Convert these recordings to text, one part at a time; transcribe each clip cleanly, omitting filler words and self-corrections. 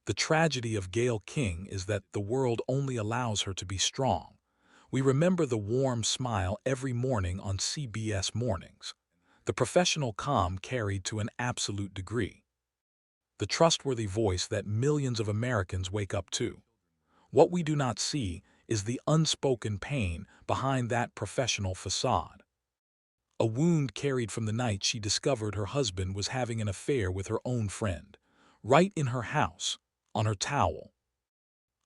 The tragedy of Gayle King is that the world only allows her to be strong. We remember the warm smile every morning on CBS mornings, the professional calm carried to an absolute degree, the trustworthy voice that millions of Americans wake up to. What we do not see is the unspoken pain behind that professional facade. A wound carried from the night she discovered her husband was having an affair with her own friend, right in her house, on her towel.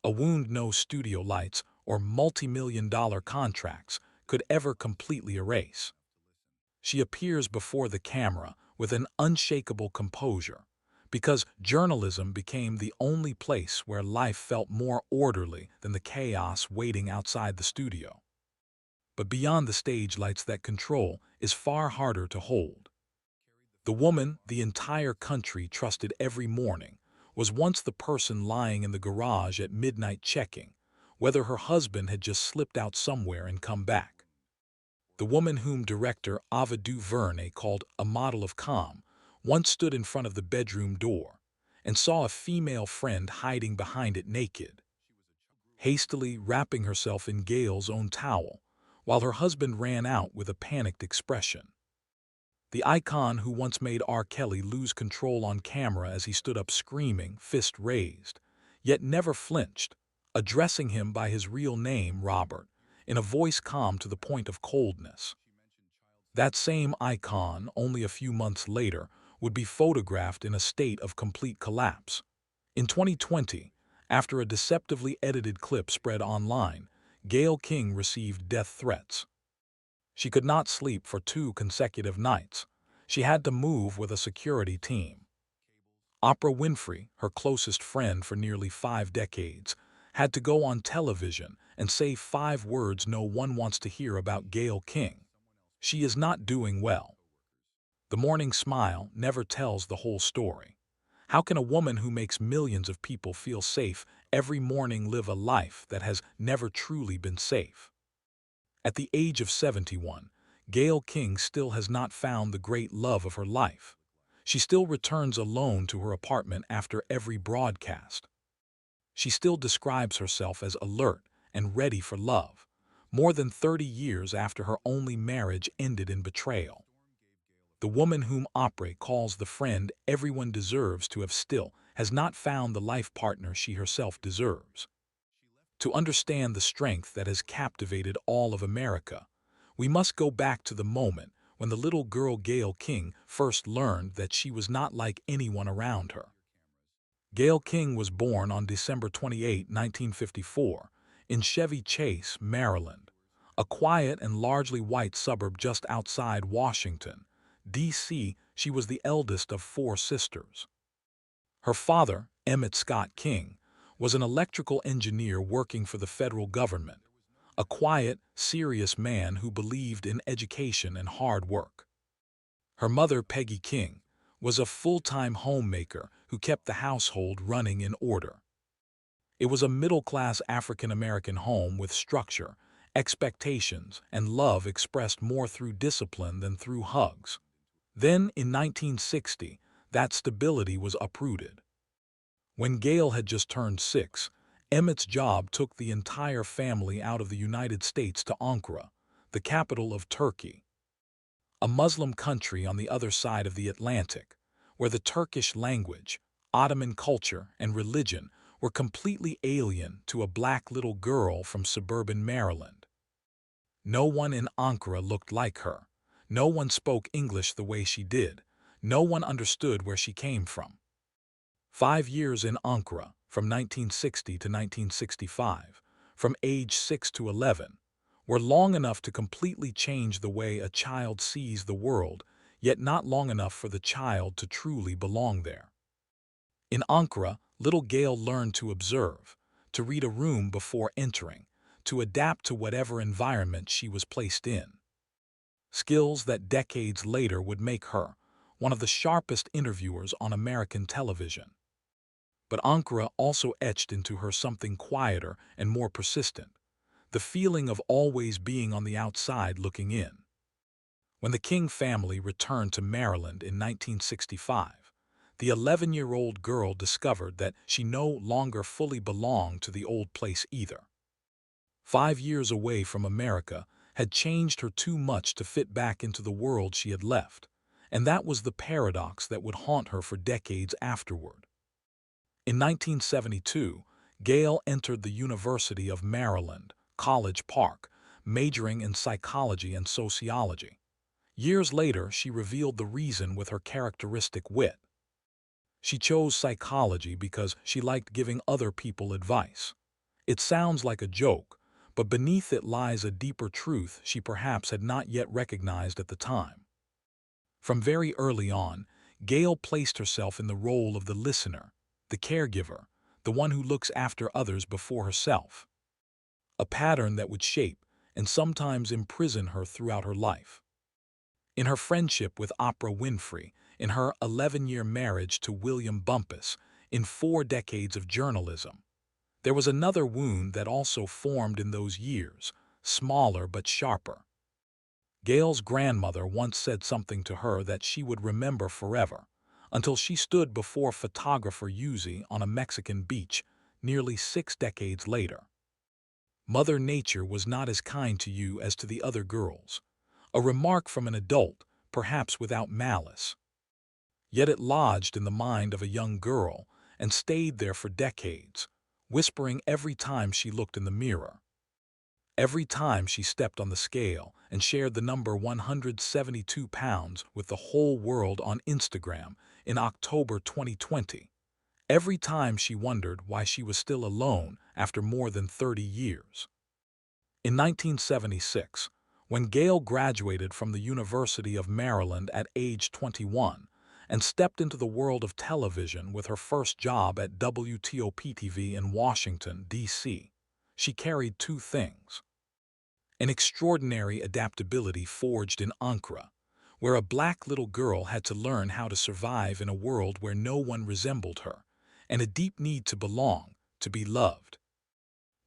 A wound no studio lights or multi-million-dollar contracts could ever completely erase. She appears before the camera with an unshakable composure, because journalism became the only place where life felt more orderly than the chaos waiting outside the studio. But beyond the stage lights, that control is far harder to hold. The woman the entire country trusted every morning was once the person lying in the garage at midnight checking whether her husband had just slipped out somewhere and come back. The woman whom director Ava DuVernay called a model of calm once stood in front of the bedroom door and saw a female friend hiding behind it naked, hastily wrapping herself in Gayle's own towel, while her husband ran out with a panicked expression. The icon who once made R. Kelly lose control on camera as he stood up screaming, fist raised, yet never flinched, addressing him by his real name, Robert, in a voice calm to the point of coldness. That same icon, only a few months later, would be photographed in a state of complete collapse. In 2020, after a deceptively edited clip spread online, Gayle King received death threats. She could not sleep for 2 consecutive nights. She had to move with a security team. Oprah Winfrey, her closest friend for nearly 5 decades, had to go on television and say 5 words no one wants to hear about Gayle King. She is not doing well. The morning smile never tells the whole story. How can a woman who makes millions of people feel safe every morning live a life that has never truly been safe? At the age of 71, Gayle King still has not found the great love of her life. She still returns alone to her apartment after every broadcast. She still describes herself as alert and ready for love, more than 30 years after her only marriage ended in betrayal. The woman whom Oprah calls the friend everyone deserves to have still has not found the life partner she herself deserves. To understand the strength that has captivated all of America, we must go back to the moment when the little girl Gayle King first learned that she was not like anyone around her. Gayle King was born on December 28, 1954, in Chevy Chase, Maryland, a quiet and largely white suburb just outside Washington, D.C. She was the eldest of 4 sisters. Her father, Emmett Scott King, was an electrical engineer working for the federal government, a quiet, serious man who believed in education and hard work. Her mother, Peggy King, was a full-time homemaker who kept the household running in order. It was a middle-class African-American home with structure, expectations, and love expressed more through discipline than through hugs. Then, in 1960, that stability was uprooted. When Gayle had just turned 6, Emmett's job took the entire family out of the United States to Ankara, the capital of Turkey, a Muslim country on the other side of the Atlantic, where the Turkish language, Ottoman culture, and religion were completely alien to a black little girl from suburban Maryland. No one in Ankara looked like her. No one spoke English the way she did. No one understood where she came from. 5 years in Ankara, from 1960 to 1965, from age 6 to 11, were long enough to completely change the way a child sees the world, yet not long enough for the child to truly belong there. In Ankara, little Gayle learned to observe, to read a room before entering, to adapt to whatever environment she was placed in. Skills that decades later would make her one of the sharpest interviewers on American television. But Ankara also etched into her something quieter and more persistent, the feeling of always being on the outside looking in. When the King family returned to Maryland in 1965, the 11-year-old girl discovered that she no longer fully belonged to the old place either. 5 years away from America had changed her too much to fit back into the world she had left, and that was the paradox that would haunt her for decades afterward. In 1972, Gayle entered the University of Maryland, College Park, majoring in psychology and sociology. Years later, she revealed the reason with her characteristic wit. She chose psychology because she liked giving other people advice. It sounds like a joke, but beneath it lies a deeper truth she perhaps had not yet recognized at the time. From very early on, Gayle placed herself in the role of the listener, the caregiver, the one who looks after others before herself. A pattern that would shape and sometimes imprison her throughout her life. In her friendship with Oprah Winfrey, in her 11-year marriage to William Bumpus, in 4 decades of journalism, there was another wound that also formed in those years, smaller but sharper. Gayle's grandmother once said something to her that she would remember forever, until she stood before photographer Uzi on a Mexican beach nearly 6 decades later. Mother Nature was not as kind to you as to the other girls. A remark from an adult, perhaps without malice. Yet it lodged in the mind of a young girl and stayed there for decades, whispering every time she looked in the mirror. Every time she stepped on the scale and shared the number 172 pounds with the whole world on Instagram in October 2020. Every time she wondered why she was still alone after more than 30 years. In 1976, when Gayle graduated from the University of Maryland at age 21 and stepped into the world of television with her first job at WTOP-TV in Washington, D.C., she carried 2 things. An extraordinary adaptability forged in Ankara, where a black little girl had to learn how to survive in a world where no one resembled her, and a deep need to belong, to be loved,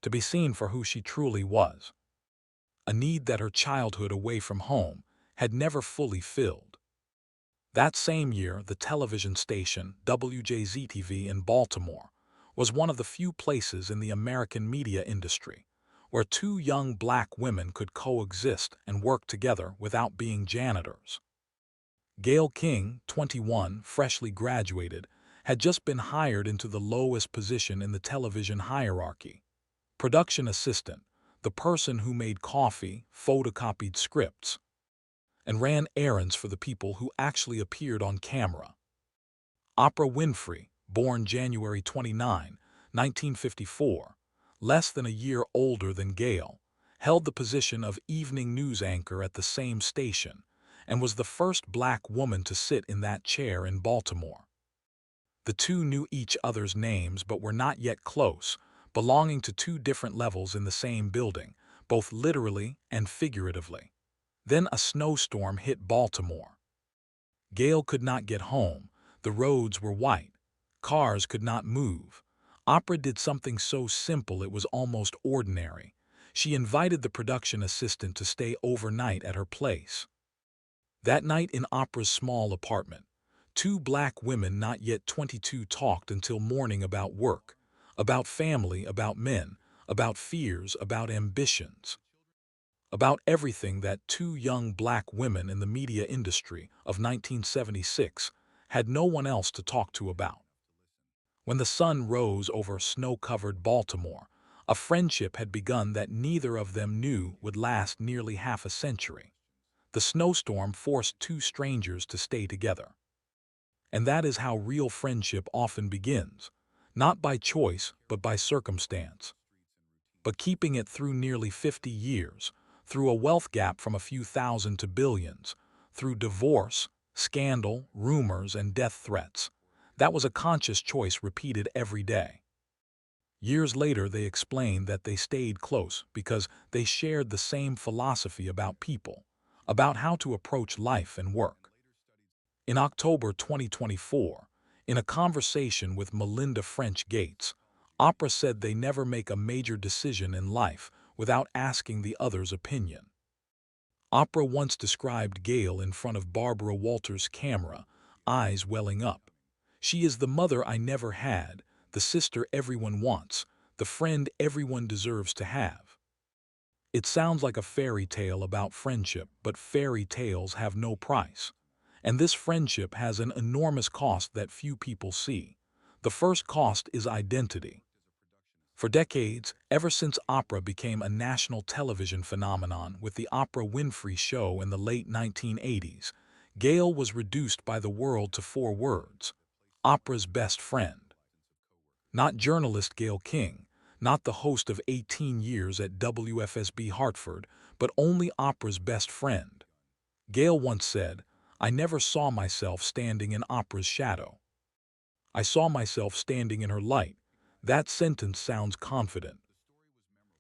to be seen for who she truly was. A need that her childhood away from home had never fully filled. That same year, the television station WJZ-TV in Baltimore was one of the few places in the American media industry where 2 young black women could coexist and work together without being janitors. Gayle King, 21, freshly graduated, had just been hired into the lowest position in the television hierarchy. Production assistant, the person who made coffee, photocopied scripts, and ran errands for the people who actually appeared on camera. Oprah Winfrey, born January 29, 1954, less than a year older than Gayle, held the position of evening news anchor at the same station and was the first black woman to sit in that chair in Baltimore. The 2 knew each other's names but were not yet close, belonging to 2 different levels in the same building, both literally and figuratively. Then a snowstorm hit Baltimore. Gayle could not get home. The roads were white. Cars could not move. Oprah did something so simple it was almost ordinary. She invited the production assistant to stay overnight at her place. That night in Oprah's small apartment, 2 black women not yet 22 talked until morning about work, about family, about men, about fears, about ambitions, about everything that 2 young black women in the media industry of 1976 had no one else to talk to about. When the sun rose over snow-covered Baltimore, a friendship had begun that neither of them knew would last nearly half a century. The snowstorm forced 2 strangers to stay together. And that is how real friendship often begins, not by choice but by circumstance. But keeping it through nearly 50 years, through a wealth gap from a few thousand to billions, through divorce, scandal, rumors, and death threats, that was a conscious choice repeated every day. Years later, they explained that they stayed close because they shared the same philosophy about people, about how to approach life and work. In October 2024, in a conversation with Melinda French Gates, Oprah said they never make a major decision in life without asking the other's opinion. Oprah once described Gayle in front of Barbara Walters' camera, eyes welling up. She is the mother I never had, the sister everyone wants, the friend everyone deserves to have. It sounds like a fairy tale about friendship, but fairy tales have no price. And this friendship has an enormous cost that few people see. The first cost is identity. For decades, ever since opera became a national television phenomenon with the Oprah Winfrey Show in the late 1980s, Gayle was reduced by the world to four words: opera's best friend. Not journalist Gayle King, not the host of 18 years at WFSB Hartford, but only opera's best friend. Gayle once said, "I never saw myself standing in opera's shadow. I saw myself standing in her light." That sentence sounds confident.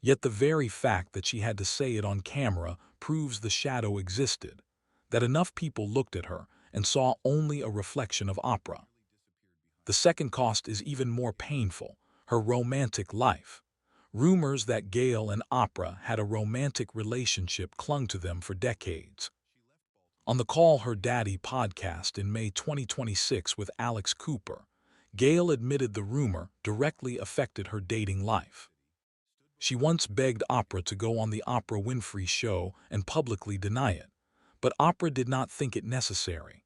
Yet the very fact that she had to say it on camera proves the shadow existed, that enough people looked at her and saw only a reflection of opera. The second cost is even more painful: her romantic life. Rumors that Gayle and opera had a romantic relationship clung to them for decades. On the Call Her Daddy podcast in May 2026 with Alex Cooper, Gayle admitted the rumor directly affected her dating life. She once begged Oprah to go on the Oprah Winfrey Show and publicly deny it, but Oprah did not think it necessary.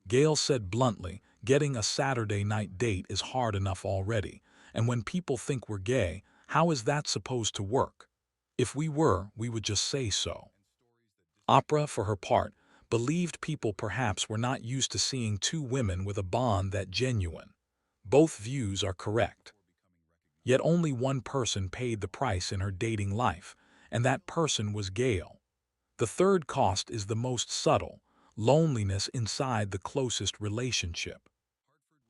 Gayle said bluntly, "Getting a Saturday night date is hard enough already, and when people think we're gay, how is that supposed to work? If we were, we would just say so." Oprah, for her part, believed people perhaps were not used to seeing two women with a bond that genuine. Both views are correct. Yet only one person paid the price in her dating life, and that person was Gayle. The third cost is the most subtle: loneliness inside the closest relationship.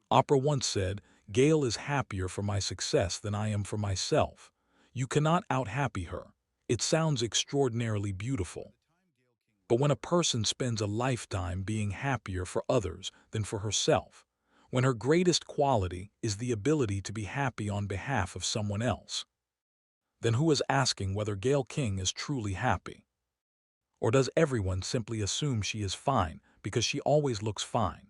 Oprah once said, "Gayle is happier for my success than I am for myself." You cannot out-happy her. It sounds extraordinarily beautiful. But when a person spends a lifetime being happier for others than for herself, when her greatest quality is the ability to be happy on behalf of someone else, then who is asking whether Gayle King is truly happy? Or does everyone simply assume she is fine because she always looks fine?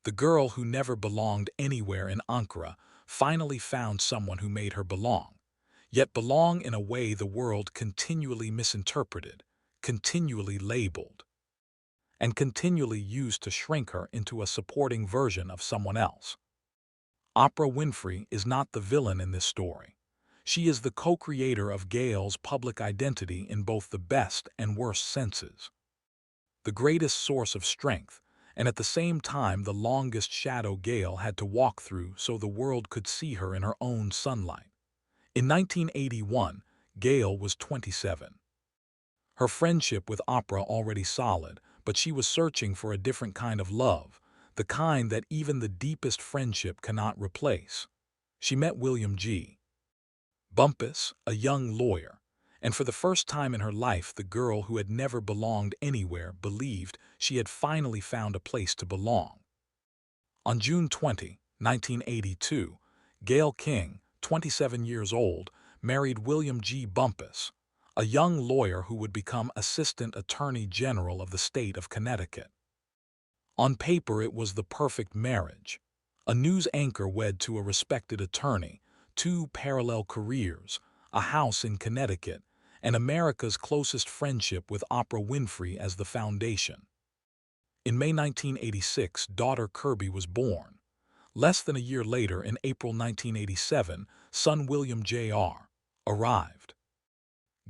The girl who never belonged anywhere in Ankara finally found someone who made her belong, yet belong in a way the world continually misinterpreted, continually labeled, and continually used to shrink her into a supporting version of someone else. Oprah Winfrey is not the villain in this story. She is the co-creator of Gayle's public identity in both the best and worst senses. The greatest source of strength, and at the same time the longest shadow Gayle had to walk through so the world could see her in her own sunlight. In 1981, Gayle was 27. Her friendship with opera already solid, but she was searching for a different kind of love, the kind that even the deepest friendship cannot replace. She met William G. Bumpus, a young lawyer, and for the first time in her life the girl who had never belonged anywhere believed she had finally found a place to belong. On June 20, 1982, Gayle King, 27 years old, married William G. Bumpus, a young lawyer who would become Assistant Attorney General of the state of Connecticut. On paper it was the perfect marriage. A news anchor wed to a respected attorney, two parallel careers, a house in Connecticut, and America's closest friendship with Oprah Winfrey as the foundation. In May 1986, daughter Kirby was born. Less than a year later, in April 1987, son William Jr. arrived.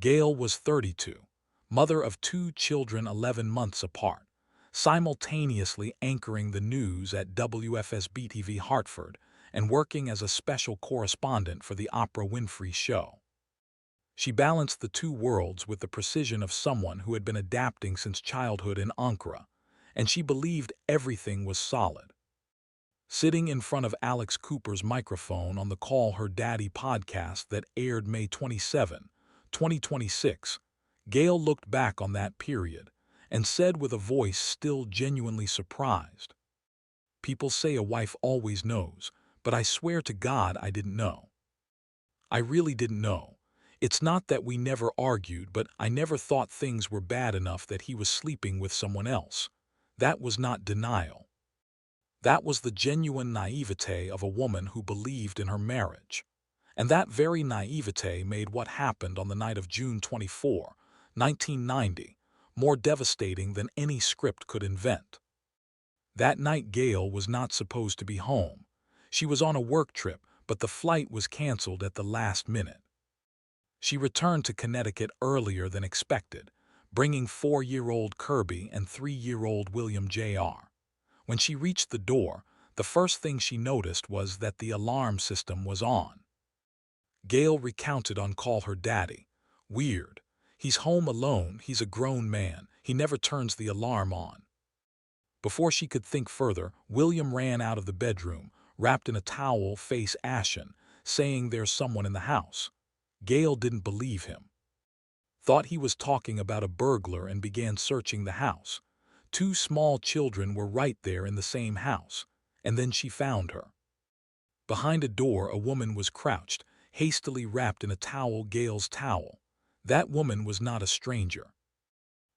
Gayle was 32, mother of two children 11 months apart, simultaneously anchoring the news at WFSB-TV Hartford and working as a special correspondent for the Oprah Winfrey Show. She balanced the two worlds with the precision of someone who had been adapting since childhood in Ankara, and she believed everything was solid. Sitting in front of Alex Cooper's microphone on the Call Her Daddy podcast that aired May 27, 2026, Gayle looked back on that period and said with a voice still genuinely surprised, "People say a wife always knows, but I swear to God I didn't know. I really didn't know. It's not that we never argued, but I never thought things were bad enough that he was sleeping with someone else. That was not denial. That was the genuine naivete of a woman who believed in her marriage. And that very naivete made what happened on the night of June 24, 1990, more devastating than any script could invent. That night Gayle was not supposed to be home. She was on a work trip, but the flight was canceled at the last minute. She returned to Connecticut earlier than expected, bringing 4-year-old Kirby and 3-year-old William Jr. When she reached the door, the first thing she noticed was that the alarm system was on. Gayle recounted on call her daddy. "Weird. He's home alone, he's a grown man, he never turns the alarm on." Before she could think further, William ran out of the bedroom, wrapped in a towel, face ashen, saying there's someone in the house. Gayle didn't believe him. Thought he was talking about a burglar and began searching the house. 2 small children were right there in the same house, and then she found her. Behind a door, a woman was crouched, hastily wrapped in a towel, Gayle's towel. That woman was not a stranger.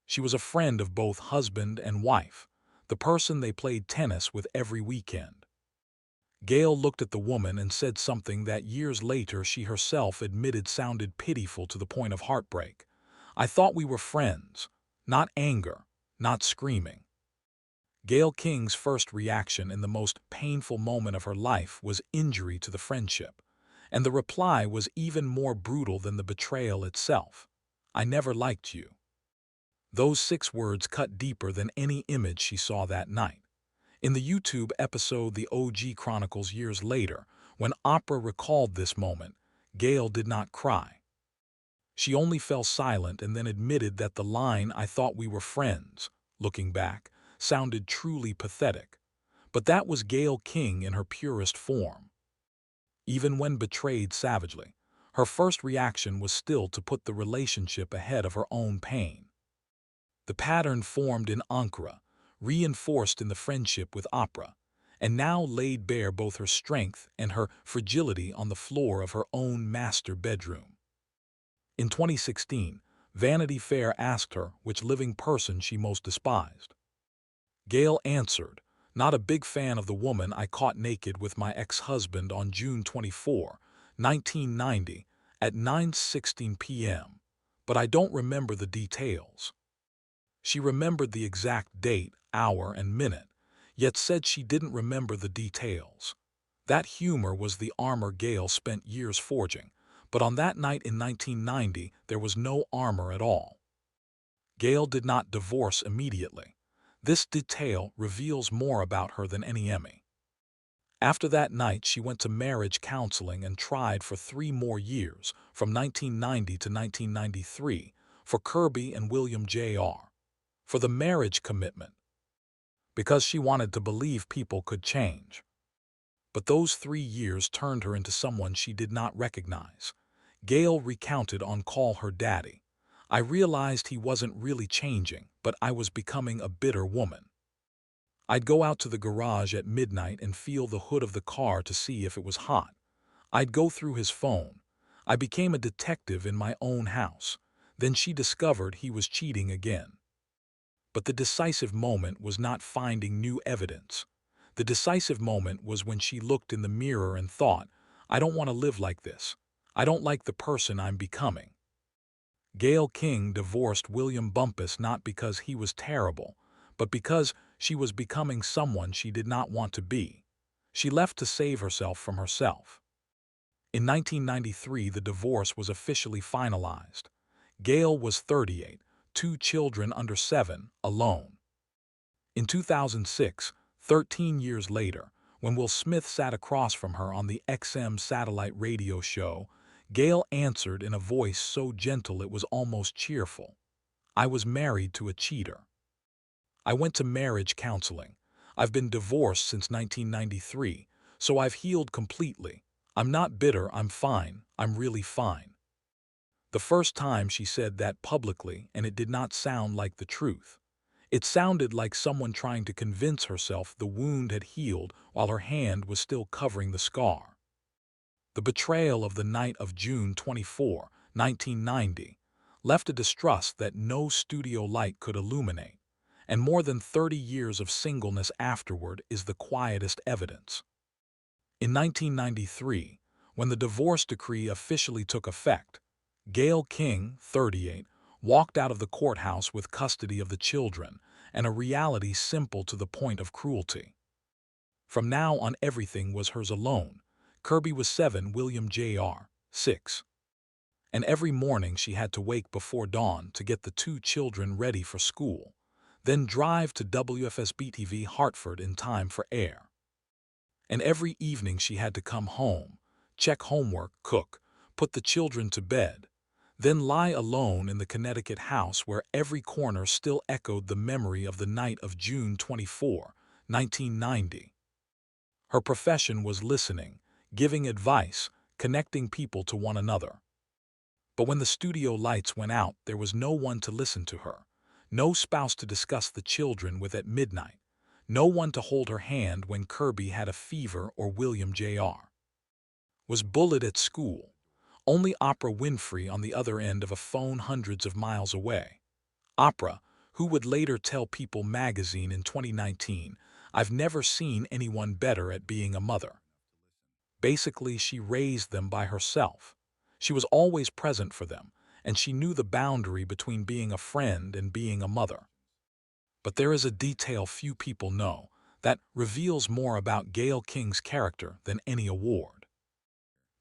She was a friend of both husband and wife, the person they played tennis with every weekend. Gayle looked at the woman and said something that years later she herself admitted sounded pitiful to the point of heartbreak. "I thought we were friends. Not anger, not screaming." Gayle King's first reaction in the most painful moment of her life was injury to the friendship, and the reply was even more brutal than the betrayal itself. "I never liked you." Those 6 words cut deeper than any image she saw that night. In the YouTube episode The OG Chronicles years later, when Oprah recalled this moment, Gayle did not cry. She only fell silent and then admitted that the line, "I thought we were friends," looking back, sounded truly pathetic. But that was Gayle King in her purest form. Even when betrayed savagely, her first reaction was still to put the relationship ahead of her own pain. The pattern formed in Ankara, reinforced in the friendship with Oprah, and now laid bare both her strength and her fragility on the floor of her own master bedroom. In 2016, Vanity Fair asked her which living person she most despised. Gayle answered, "Not a big fan of the woman I caught naked with my ex-husband on June 24, 1990, at 9:16 p.m., but I don't remember the details." She remembered the exact date, hour, and minute, yet said she didn't remember the details. That humor was the armor Gayle spent years forging, but on that night in 1990 there was no armor at all. Gayle did not divorce immediately. This detail reveals more about her than any Emmy. After that night, she went to marriage counseling and tried for 3 more years, from 1990 to 1993, for Kirby and William Jr., for the marriage commitment, because she wanted to believe people could change. But those 3 years turned her into someone she did not recognize. Gayle recounted on call her daddy, "I realized he wasn't really changing, but I was becoming a bitter woman. I'd go out to the garage at midnight and feel the hood of the car to see if it was hot. I'd go through his phone. I became a detective in my own house. Then she discovered he was cheating again." But the decisive moment was not finding new evidence. The decisive moment was when she looked in the mirror and thought, "I don't want to live like this. I don't like the person I'm becoming." Gayle King divorced William Bumpus not because he was terrible, but because she was becoming someone she did not want to be. She left to save herself from herself. In 1993, the divorce was officially finalized. Gayle was 38, 2 children under 7, alone. In 2006, 13 years later, when Will Smith sat across from her on the XM satellite radio show, Gayle answered in a voice so gentle it was almost cheerful, "I was married to a cheater. I went to marriage counseling. I've been divorced since 1993, so I've healed completely. I'm not bitter, I'm fine, I'm really fine." The first time she said that publicly, and it did not sound like the truth. It sounded like someone trying to convince herself the wound had healed while her hand was still covering the scar. The betrayal of the night of June 24, 1990, left a distrust that no studio light could illuminate, and more than 30 years of singleness afterward is the quietest evidence. In 1993, when the divorce decree officially took effect, Gayle King, 38, walked out of the courthouse with custody of the children and a reality simple to the point of cruelty. From now on, everything was hers alone. Kirby was 7, William Jr., 6. And every morning she had to wake before dawn to get the 2 children ready for school, then drive to WFSB-TV Hartford in time for air. And every evening she had to come home, check homework, cook, put the children to bed, then lie alone in the Connecticut house where every corner still echoed the memory of the night of June 24, 1990. Her profession was listening, giving advice, connecting people to one another. But when the studio lights went out, there was no one to listen to her, no spouse to discuss the children with at midnight, no one to hold her hand when Kirby had a fever or William Jr. was bullied at school. Only Oprah Winfrey on the other end of a phone hundreds of miles away. Oprah, who would later tell People magazine in 2019, "I've never seen anyone better at being a mother." Basically, she raised them by herself. She was always present for them, and she knew the boundary between being a friend and being a mother. But there is a detail few people know that reveals more about Gayle King's character than any award.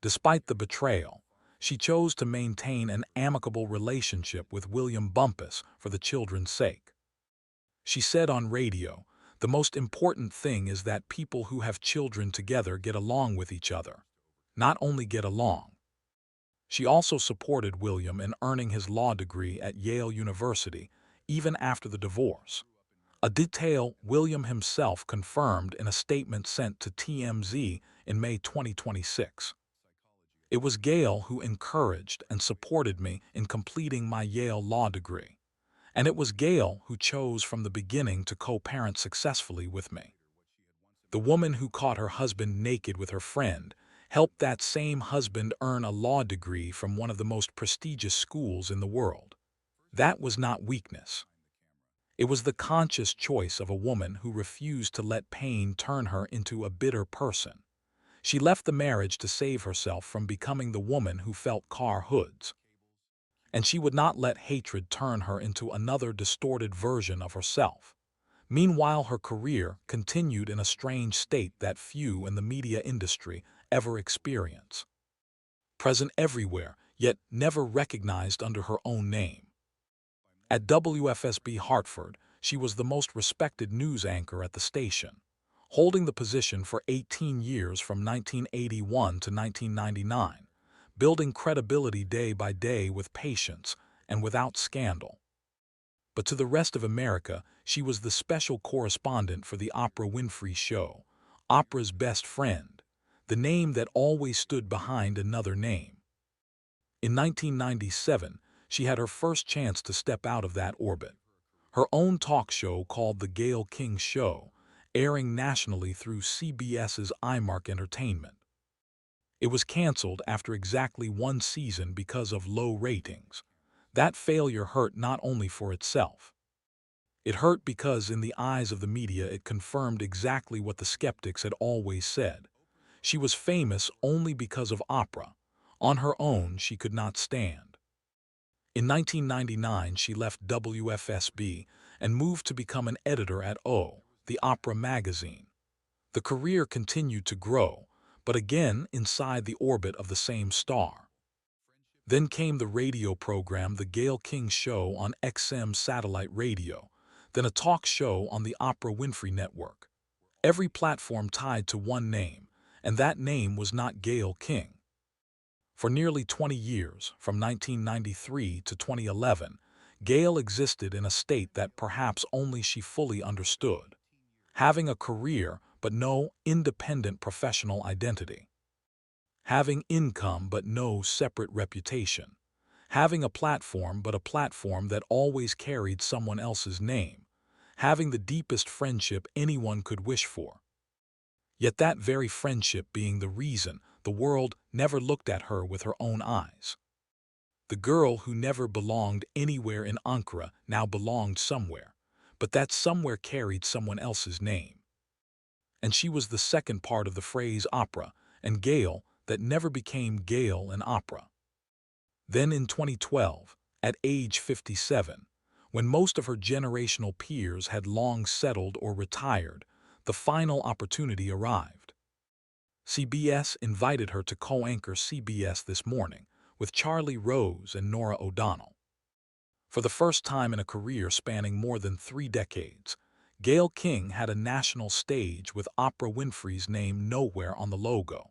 Despite the betrayal, she chose to maintain an amicable relationship with William Bumpus for the children's sake. She said on radio, "The most important thing is that people who have children together get along with each other, not only get along." She also supported William in earning his law degree at Yale University, even after the divorce. A detail William himself confirmed in a statement sent to TMZ in May 2026. "It was Gayle who encouraged and supported me in completing my Yale law degree. And it was Gayle who chose from the beginning to co-parent successfully with me. The woman who caught her husband naked with her friend helped that same husband earn a law degree from one of the most prestigious schools in the world. That was not weakness. It was the conscious choice of a woman who refused to let pain turn her into a bitter person. She left the marriage to save herself from becoming the woman who felt car hoods. And she would not let hatred turn her into another distorted version of herself. Meanwhile, her career continued in a strange state that few in the media industry ever experience. Present everywhere, yet never recognized under her own name. At WFSB Hartford, she was the most respected news anchor at the station, holding the position for 18 years from 1981 to 1999, building credibility day by day with patience and without scandal. But to the rest of America, she was the special correspondent for the Oprah Winfrey Show, Oprah's best friend, the name that always stood behind another name. In 1997, she had her first chance to step out of that orbit. Her own talk show called The Gayle King Show, airing nationally through CBS's iMark Entertainment. It was canceled after exactly 1 season because of low ratings. That failure hurt not only for itself. It hurt because in the eyes of the media it confirmed exactly what the skeptics had always said. She was famous only because of Oprah. On her own, she could not stand. In 1999, she left WFSB and moved to become an editor at O, the Oprah magazine. The career continued to grow, but again inside the orbit of the same star. Then came the radio program The Gayle King Show on XM satellite radio, then a talk show on the Oprah Winfrey Network. Every platform tied to one name, and that name was not Gayle King. For nearly 20 years, from 1993 to 2011, Gayle existed in a state that perhaps only she fully understood. Having a career but no independent professional identity. Having income but no separate reputation. Having a platform but a platform that always carried someone else's name. Having the deepest friendship anyone could wish for. Yet that very friendship being the reason the world never looked at her with her own eyes. The girl who never belonged anywhere in Ankara now belonged somewhere, but that somewhere carried someone else's name. And she was the second part of the phrase opera and Gayle that never became Gayle and opera. Then in 2012, at age 57, when most of her generational peers had long settled or retired, the final opportunity arrived. CBS invited her to co-anchor CBS This Morning with Charlie Rose and Norah O'Donnell. For the first time in a career spanning more than 3 decades, Gayle King had a national stage with Oprah Winfrey's name nowhere on the logo.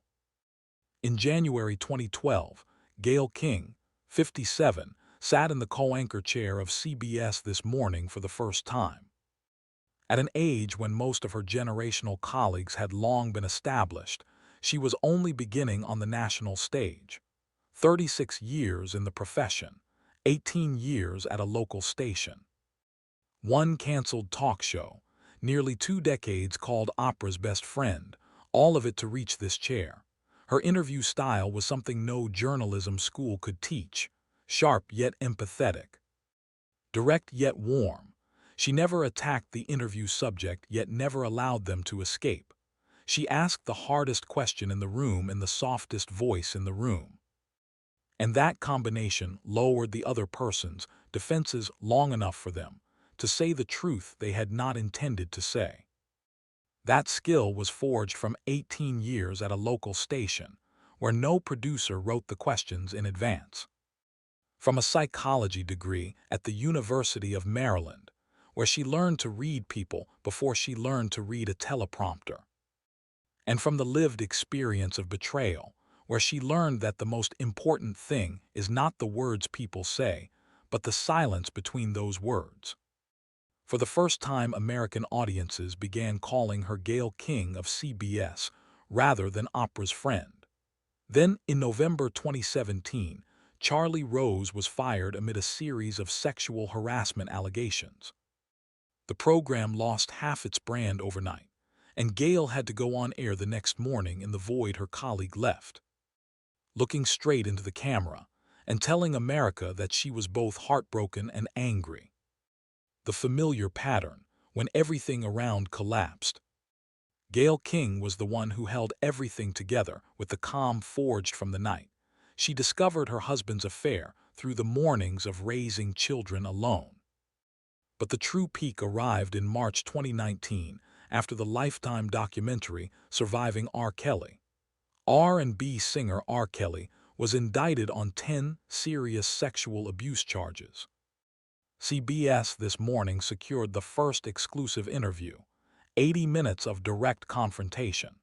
In January 2012, Gayle King, 57, sat in the co-anchor chair of CBS This Morning for the first time. At an age when most of her generational colleagues had long been established, she was only beginning on the national stage. 36 years in the profession, 18 years at a local station. One canceled talk show, nearly 2 decades called Oprah's best friend, all of it to reach this chair. Her interview style was something no journalism school could teach, sharp yet empathetic, direct yet warm. She never attacked the interview subject yet never allowed them to escape. She asked the hardest question in the room in the softest voice in the room. And that combination lowered the other person's defenses long enough for them to say the truth they had not intended to say. That skill was forged from 18 years at a local station, where no producer wrote the questions in advance. From a psychology degree at the University of Maryland, where she learned to read people before she learned to read a teleprompter. And from the lived experience of betrayal, where she learned that the most important thing is not the words people say, but the silence between those words. For the first time, American audiences began calling her Gayle King of CBS rather than Oprah's friend. Then, in November 2017, Charlie Rose was fired amid a series of sexual harassment allegations. The program lost half its brand overnight, and Gayle had to go on air the next morning in the void her colleague left, looking straight into the camera and telling America that she was both heartbroken and angry. The familiar pattern, when everything around collapsed. Gayle King was the one who held everything together with the calm forged from the night. She discovered her husband's affair through the mornings of raising children alone. But the true peak arrived in March 2019 after the Lifetime documentary Surviving R. Kelly. R&B singer R. Kelly was indicted on 10 serious sexual abuse charges. CBS This Morning secured the first exclusive interview, 80 minutes of direct confrontation.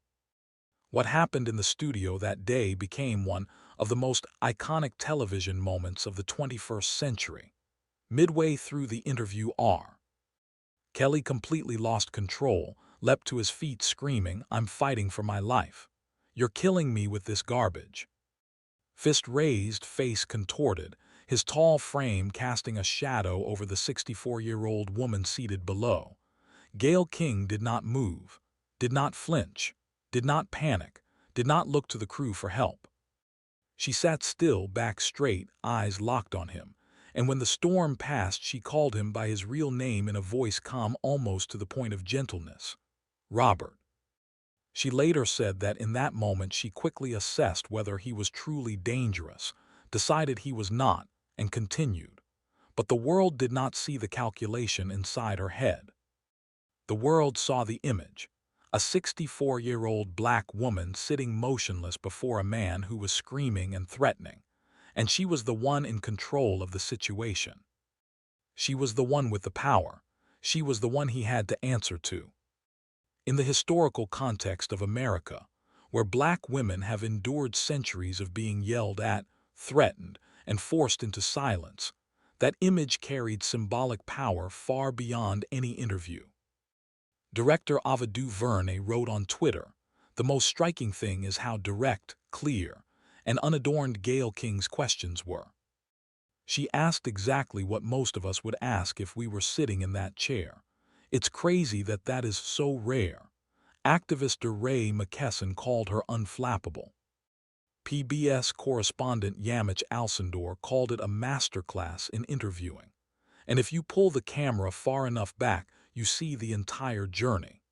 What happened in the studio that day became one of the most iconic television moments of the 21st century. Midway through the interview, R. Kelly completely lost control, leapt to his feet screaming, "I'm fighting for my life. You're killing me with this garbage." Fist raised, face contorted, his tall frame casting a shadow over the 64-year-old woman seated below. Gayle King did not move, did not flinch, did not panic, did not look to the crew for help. She sat still, back straight, eyes locked on him, and when the storm passed she called him by his real name in a voice calm almost to the point of gentleness. "Robert." She later said that in that moment she quickly assessed whether he was truly dangerous, decided he was not, and continued. But the world did not see the calculation inside her head. The world saw the image, a 64-year-old black woman sitting motionless before a man who was screaming and threatening, and she was the one in control of the situation. She was the one with the power. She was the one he had to answer to. In the historical context of America, where black women have endured centuries of being yelled at, threatened, and forced into silence, that image carried symbolic power far beyond any interview. Director Ava DuVernay wrote on Twitter, "The most striking thing is how direct, clear, and unadorned Gayle King's questions were. She asked exactly what most of us would ask if we were sitting in that chair. It's crazy that that is so rare." Activist DeRay McKesson called her unflappable. PBS correspondent Yamich Alcindor called it a masterclass in interviewing. And if you pull the camera far enough back, you see the entire journey.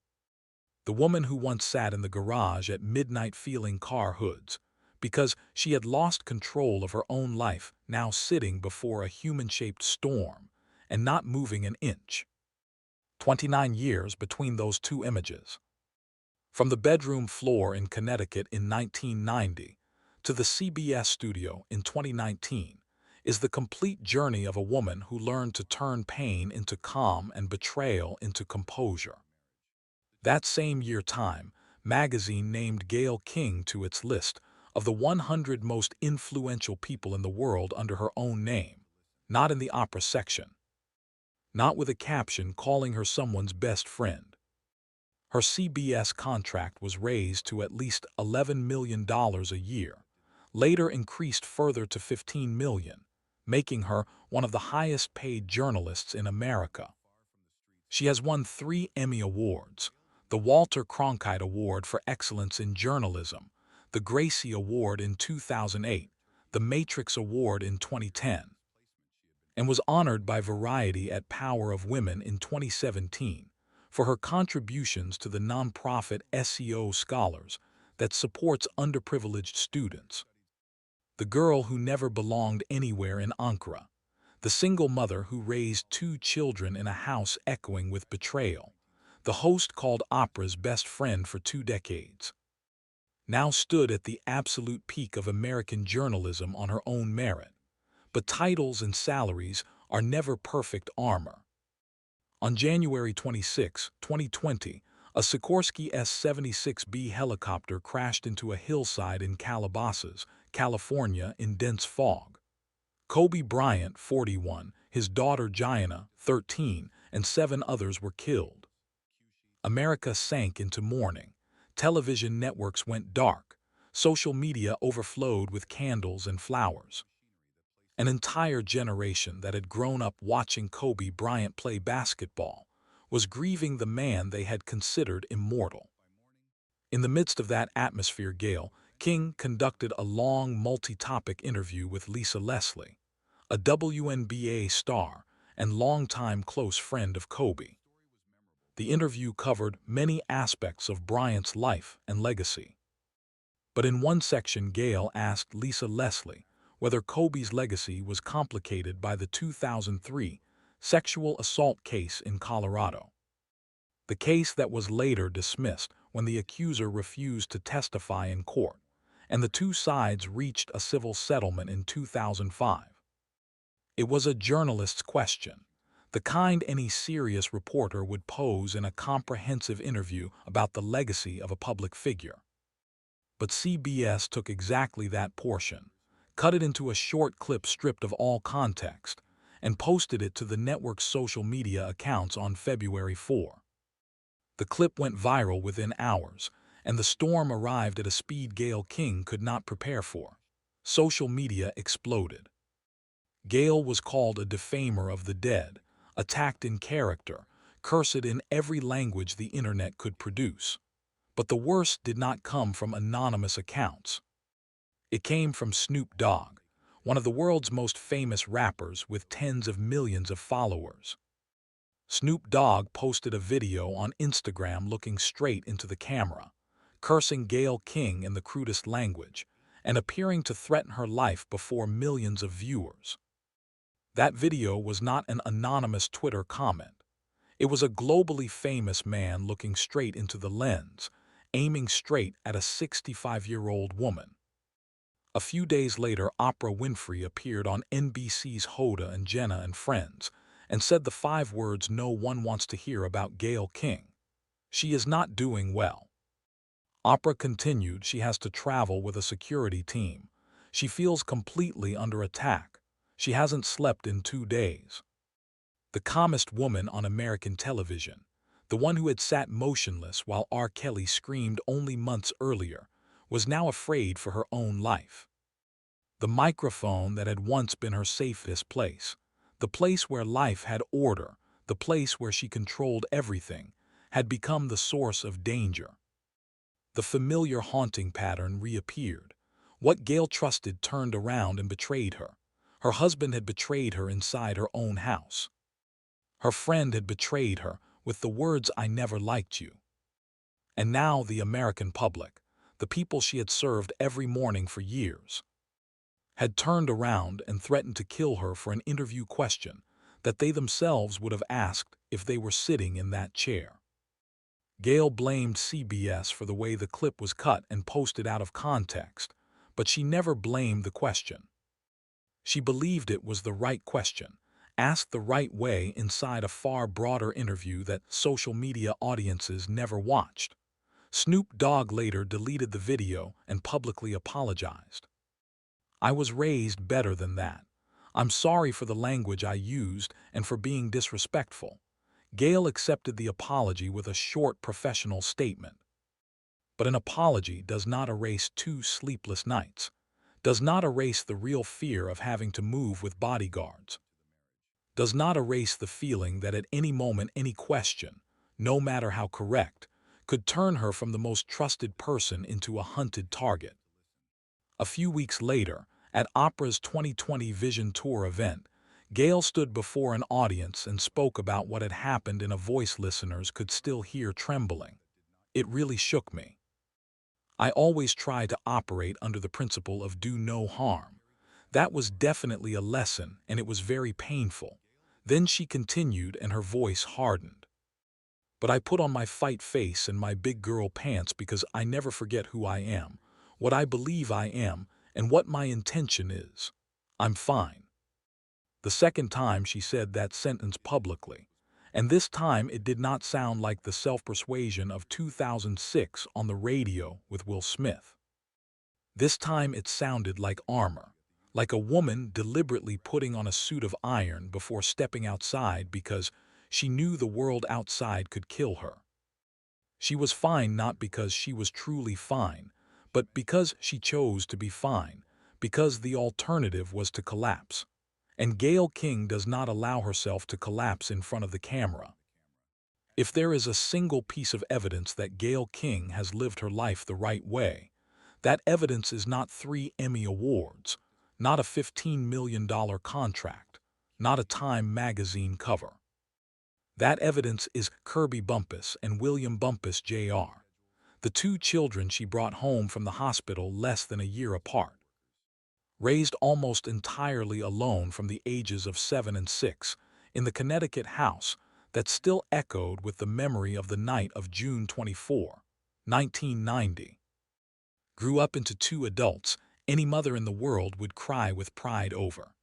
The woman who once sat in the garage at midnight feeling car hoods, because she had lost control of her own life, now sitting before a human-shaped storm and not moving an inch. 29 years between those two images. From the bedroom floor in Connecticut in 1990 to the CBS studio in 2019 is the complete journey of a woman who learned to turn pain into calm and betrayal into composure. That same year Time magazine named Gayle King to its list of the 100 most influential people in the world under her own name, not in the opera section, not with a caption calling her someone's best friend. Her CBS contract was raised to at least $11 million a year, later increased further to $15 million, making her one of the highest-paid journalists in America. She has won 3 Emmy Awards, the Walter Cronkite Award for Excellence in Journalism, the Gracie Award in 2008, the Matrix Award in 2010, and was honored by Variety at Power of Women in 2017 for her contributions to the nonprofit SEO Scholars that supports underprivileged students. The girl who never belonged anywhere in Ankara, the single mother who raised 2 children in a house echoing with betrayal, the host called opera's best friend for 2 decades, now stood at the absolute peak of American journalism on her own merit. But titles and salaries are never perfect armor. On January 26, 2020, a Sikorsky S-76B helicopter crashed into a hillside in Calabasas, California in dense fog. Kobe Bryant, 41, his daughter Gianna, 13, and 7 others were killed. America sank into mourning. Television networks went dark. Social media overflowed with candles and flowers. An entire generation that had grown up watching Kobe Bryant play basketball was grieving the man they had considered immortal. In the midst of that atmosphere, Gayle King conducted a long, multi-topic interview with Lisa Leslie, a WNBA star and longtime close friend of Kobe. The interview covered many aspects of Bryant's life and legacy. But in one section, Gayle asked Lisa Leslie whether Kobe's legacy was complicated by the 2003 sexual assault case in Colorado. The case that was later dismissed when the accuser refused to testify in court, and the two sides reached a civil settlement in 2005. It was a journalist's question, the kind any serious reporter would pose in a comprehensive interview about the legacy of a public figure. But CBS took exactly that portion, cut it into a short clip stripped of all context, and posted it to the network's social media accounts on February 4. The clip went viral within hours, and the storm arrived at a speed Gayle King could not prepare for. Social media exploded. Gayle was called a defamer of the dead, attacked in character, cursed in every language the internet could produce. But the worst did not come from anonymous accounts. It came from Snoop Dogg, one of the world's most famous rappers with tens of millions of followers. Snoop Dogg posted a video on Instagram looking straight into the camera, cursing Gayle King in the crudest language, and appearing to threaten her life before millions of viewers. That video was not an anonymous Twitter comment. It was a globally famous man looking straight into the lens, aiming straight at a 65-year-old woman. A few days later, Oprah Winfrey appeared on NBC's Hoda and Jenna and Friends and said the 5 words no one wants to hear about Gayle King. She is not doing well. Oprah continued she has to travel with a security team. She feels completely under attack. She hasn't slept in 2 days. The calmest woman on American television, the one who had sat motionless while R. Kelly screamed only months earlier, was now afraid for her own life. The microphone that had once been her safest place, the place where life had order, the place where she controlled everything, had become the source of danger. The familiar haunting pattern reappeared. What Gayle trusted turned around and betrayed her. Her husband had betrayed her inside her own house. Her friend had betrayed her with the words, "I never liked you." And now the American public, the people she had served every morning for years, had turned around and threatened to kill her for an interview question that they themselves would have asked if they were sitting in that chair. Gayle blamed CBS for the way the clip was cut and posted out of context, but she never blamed the question. She believed it was the right question, asked the right way inside a far broader interview that social media audiences never watched. Snoop Dogg later deleted the video and publicly apologized. "I was raised better than that. I'm sorry for the language I used and for being disrespectful." Gayle accepted the apology with a short professional statement. But an apology does not erase 2 sleepless nights, does not erase the real fear of having to move with bodyguards, does not erase the feeling that at any moment any question, no matter how correct, could turn her from the most trusted person into a hunted target. A few weeks later, at Opera's 2020 Vision Tour event, Gayle stood before an audience and spoke about what had happened in a voice listeners could still hear trembling. "It really shook me. I always try to operate under the principle of do no harm. That was definitely a lesson, and it was very painful." Then she continued and her voice hardened. "But I put on my fight face and my big girl pants because I never forget who I am, what I believe I am, and what my intention is. I'm fine." The second time she said that sentence publicly, and this time it did not sound like the self-persuasion of 2006 on the radio with Will Smith. This time it sounded like armor, like a woman deliberately putting on a suit of iron before stepping outside because she knew the world outside could kill her. She was fine not because she was truly fine, but because she chose to be fine, because the alternative was to collapse. And Gayle King does not allow herself to collapse in front of the camera. If there is a single piece of evidence that Gayle King has lived her life the right way, that evidence is not 3 Emmy Awards, not a $15 million contract, not a Time magazine cover. That evidence is Kirby Bumpus and William Bumpus Jr., the 2 children she brought home from the hospital less than a year apart. Raised almost entirely alone from the ages of 7 and 6, in the Connecticut house that still echoed with the memory of the night of June 24, 1990. Grew up into 2 adults any mother in the world would cry with pride over.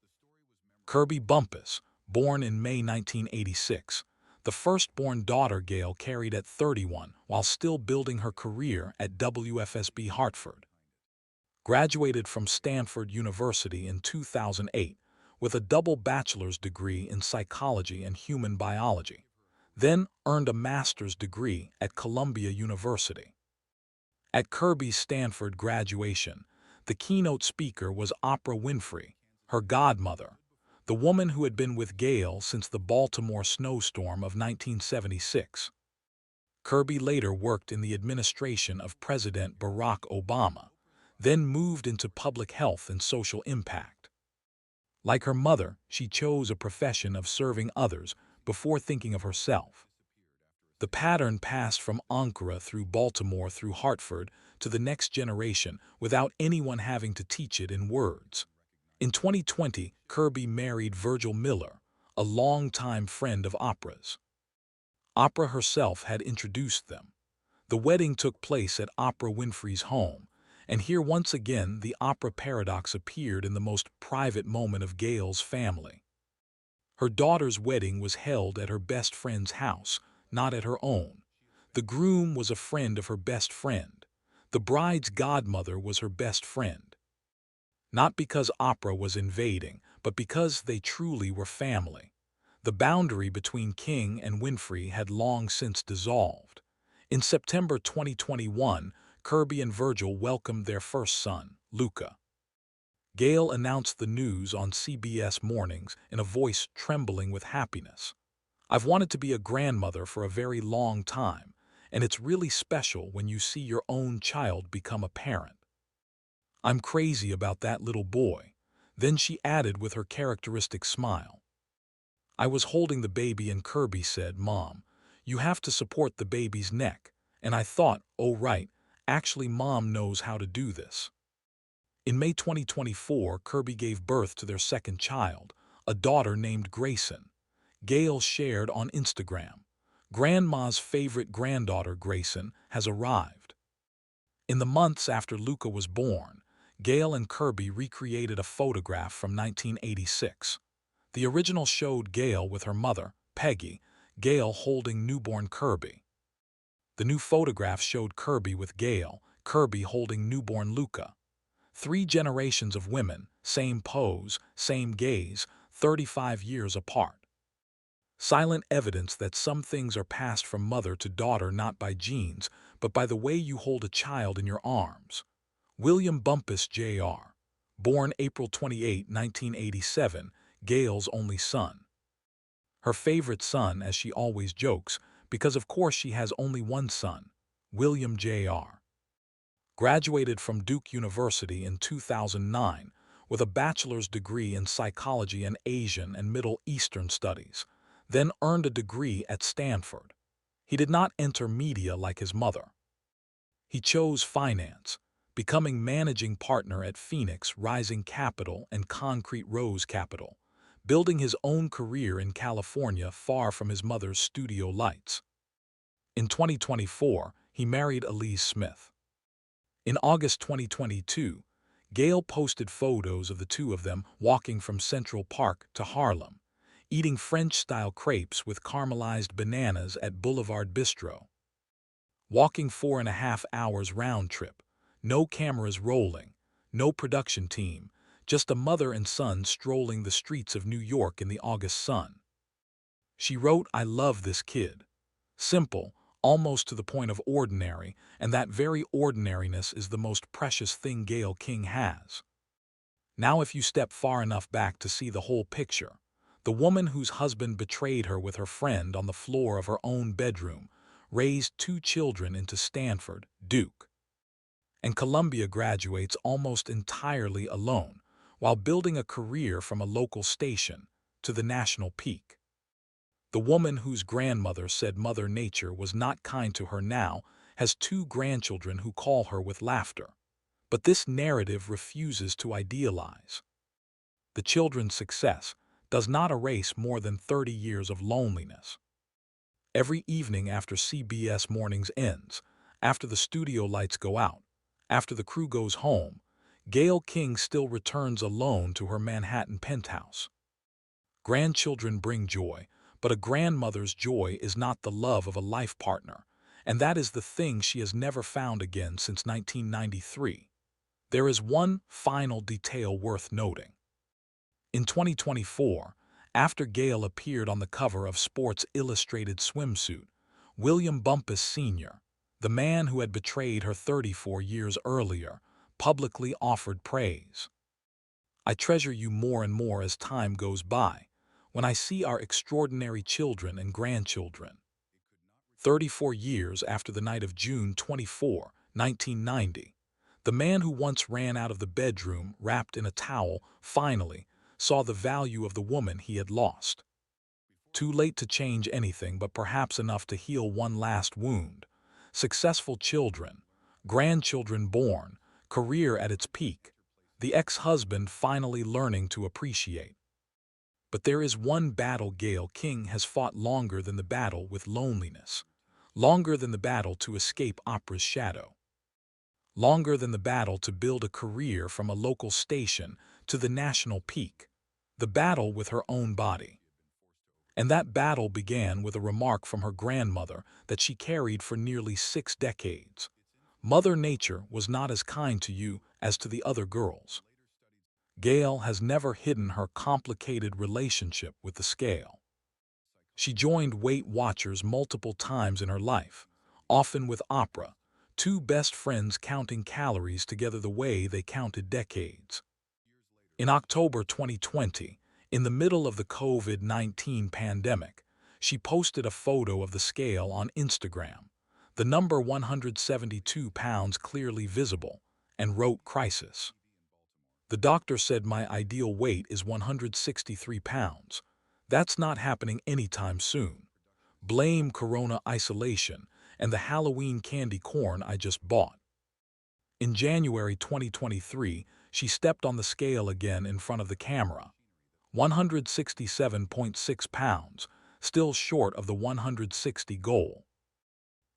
Kirby Bumpus, born in May 1986, the firstborn daughter Gayle carried at 31 while still building her career at WFSB Hartford. Graduated from Stanford University in 2008 with a double bachelor's degree in psychology and human biology, then earned a master's degree at Columbia University. At Kirby's Stanford graduation, the keynote speaker was Oprah Winfrey, her godmother, the woman who had been with Gayle since the Baltimore snowstorm of 1976. Kirby later worked in the administration of President Barack Obama, then moved into public health and social impact. Like her mother, she chose a profession of serving others before thinking of herself. The pattern passed from Ankara through Baltimore through Hartford to the next generation without anyone having to teach it in words. In 2020, Kirby married Virgil Miller, a longtime friend of Oprah's. Oprah herself had introduced them. The wedding took place at Oprah Winfrey's home, and here once again the Oprah paradox appeared in the most private moment of Gayle's family. Her daughter's wedding was held at her best friend's house, not at her own. The groom was a friend of her best friend. The bride's godmother was her best friend. Not because Oprah was invading, but because they truly were family. The boundary between King and Winfrey had long since dissolved. In September 2021, Kirby and Virgil welcomed their first son, Luca. Gayle announced the news on CBS Mornings in a voice trembling with happiness. "I've wanted to be a grandmother for a very long time, and it's really special when you see your own child become a parent. I'm crazy about that little boy." Then she added with her characteristic smile, I was holding the baby and Kirby said, "Mom, you have to support the baby's neck." And I thought, oh right, actually Mom knows how to do this. In May 2024, Kirby gave birth to their second child, a daughter named Grayson. Gayle shared on Instagram, "Grandma's favorite granddaughter, Grayson, has arrived." In the months after Luca was born, Gayle and Kirby recreated a photograph from 1986. The original showed Gayle with her mother, Peggy, Gayle holding newborn Kirby. The new photograph showed Kirby with Gayle, Kirby holding newborn Luca. 3 generations of women, same pose, same gaze, 35 years apart. Silent evidence that some things are passed from mother to daughter not by genes, but by the way you hold a child in your arms. William Bumpus Jr., born April 28, 1987, Gayle's only son. Her favorite son, as she always jokes, because of course she has only one son, William Jr. Graduated from Duke University in 2009 with a bachelor's degree in psychology and Asian and Middle Eastern studies, then earned a degree at Stanford. He did not enter media like his mother. He chose finance, becoming managing partner at Phoenix Rising Capital and Concrete Rose Capital, building his own career in California far from his mother's studio lights. In 2024, he married Elise Smith. In August 2022, Gayle posted photos of the two of them walking from Central Park to Harlem, eating French-style crepes with caramelized bananas at Boulevard Bistro. Walking 4.5 hours round trip, no cameras rolling, no production team, just a mother and son strolling the streets of New York in the August sun. She wrote, "I love this kid. Simple, almost to the point of ordinary, and that very ordinariness is the most precious thing Gayle King has." Now if you step far enough back to see the whole picture, the woman whose husband betrayed her with her friend on the floor of her own bedroom raised 2 children into Stanford, Duke, and Columbia graduates almost entirely alone while building a career from a local station to the national peak. The woman whose grandmother said Mother Nature was not kind to her now has 2 grandchildren who call her with laughter. But this narrative refuses to idealize. The children's success does not erase more than 30 years of loneliness. Every evening after CBS Mornings ends, after the studio lights go out, after the crew goes home, Gayle King still returns alone to her Manhattan penthouse. Grandchildren bring joy, but a grandmother's joy is not the love of a life partner, and that is the thing she has never found again since 1993. There is one final detail worth noting. In 2024, after Gayle appeared on the cover of Sports Illustrated swimsuit, William Bumpus Sr., the man who had betrayed her 34 years earlier, publicly offered praise. "I treasure you more and more as time goes by, when I see our extraordinary children and grandchildren." 34 years after the night of June 24, 1990, the man who once ran out of the bedroom wrapped in a towel finally saw the value of the woman he had lost. Too late to change anything, but perhaps enough to heal one last wound. Successful children, grandchildren born, career at its peak, the ex-husband finally learning to appreciate. But there is one battle Gayle King has fought longer than the battle with loneliness, longer than the battle to escape opera's shadow, longer than the battle to build a career from a local station to the national peak, the battle with her own body. And that battle began with a remark from her grandmother that she carried for nearly 6 decades. "Mother Nature was not as kind to you as to the other girls." Gayle has never hidden her complicated relationship with the scale. She joined Weight Watchers multiple times in her life, often with Oprah, 2 best friends counting calories together the way they counted decades. In October 2020, in the middle of the COVID-19 pandemic, she posted a photo of the scale on Instagram, the number 172 pounds clearly visible, and wrote, "Crisis. The doctor said my ideal weight is 163 pounds. That's not happening anytime soon. Blame Corona isolation and the Halloween candy corn I just bought. In January 2023, she stepped on the scale again in front of the camera. 167.6 pounds, still short of the 160 goal.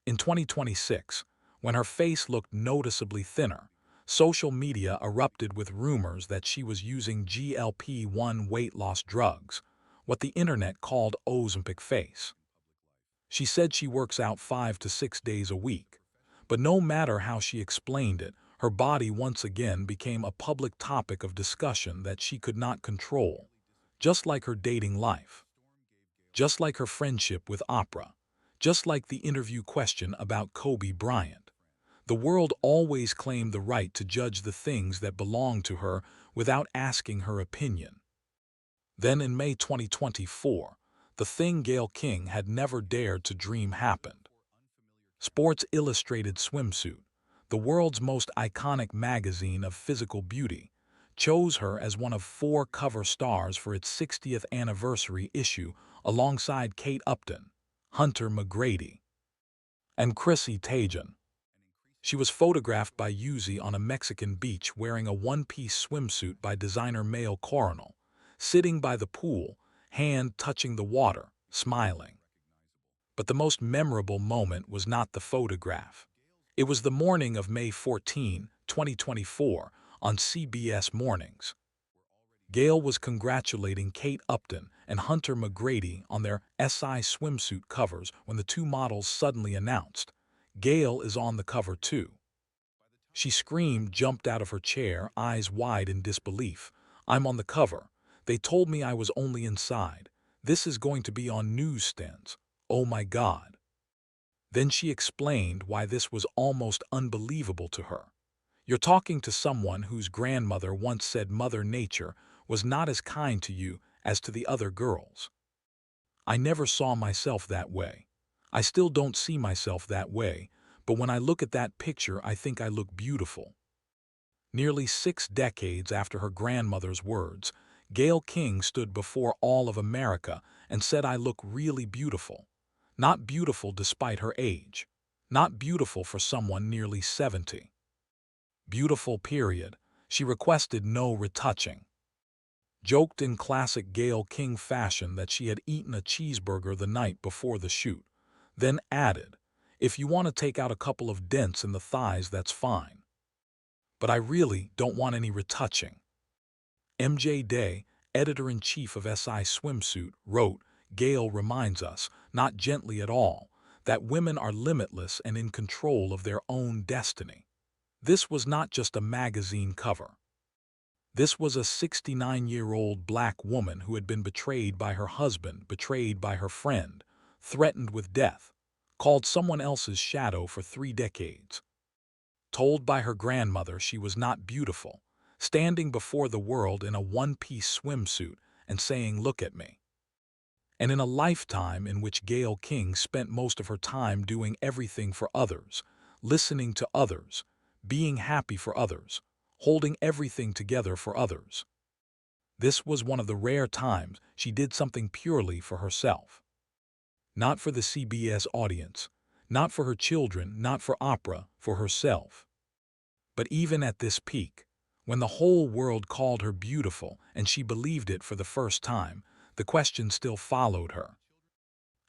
In 2026, when her face looked noticeably thinner, social media erupted with rumors that she was using GLP-1 weight loss drugs, what the internet called Ozempic face. She said she works out 5 to 6 days a week, but no matter how she explained it, her body once again became a public topic of discussion that she could not control, just like her dating life, just like her friendship with Oprah, just like the interview question about Kobe Bryant. The world always claimed the right to judge the things that belonged to her without asking her opinion. Then in May 2024, the thing Gayle King had never dared to dream happened. Sports Illustrated swimsuit, the world's most iconic magazine of physical beauty, chose her as one of 4 cover stars for its 60th anniversary issue alongside Kate Upton, Hunter McGrady, and Chrissy Teigen. She was photographed by Uzi on a Mexican beach wearing a one-piece swimsuit by designer Male Coronel, sitting by the pool, hand touching the water, smiling. But the most memorable moment was not the photograph. It was the morning of May 14, 2024, on CBS Mornings. Gayle was congratulating Kate Upton and Hunter McGrady on their SI swimsuit covers when the two models suddenly announced, "Gayle is on the cover too." She screamed, jumped out of her chair, eyes wide in disbelief. "I'm on the cover. They told me I was only inside. This is going to be on newsstands. Oh my God." Then she explained why this was almost unbelievable to her. "You're talking to someone whose grandmother once said Mother Nature was not as kind to you as to the other girls. I never saw myself that way. I still don't see myself that way, but when I look at that picture I think I look beautiful." Nearly 6 decades after her grandmother's words, Gayle King stood before all of America and said, "I look really beautiful. Not beautiful despite her age. Not beautiful for someone nearly 70. Beautiful, period." She requested no retouching. Joked in classic Gayle King fashion that she had eaten a cheeseburger the night before the shoot. Then added, "If you want to take out a couple of dents in the thighs, that's fine. But I really don't want any retouching." MJ Day, editor-in-chief of SI Swimsuit, wrote, "Gayle reminds us, not gently at all, that women are limitless and in control of their own destiny." This was not just a magazine cover. This was a 69-year-old black woman who had been betrayed by her husband, betrayed by her friend, threatened with death, called someone else's shadow for 3 decades. Told by her grandmother she was not beautiful, standing before the world in a one-piece swimsuit and saying, "Look at me." And in a lifetime in which Gayle King spent most of her time doing everything for others, listening to others, being happy for others, holding everything together for others. This was one of the rare times she did something purely for herself. Not for the CBS audience, not for her children, not for Oprah, for herself. But even at this peak, when the whole world called her beautiful and she believed it for the first time, the question still followed her.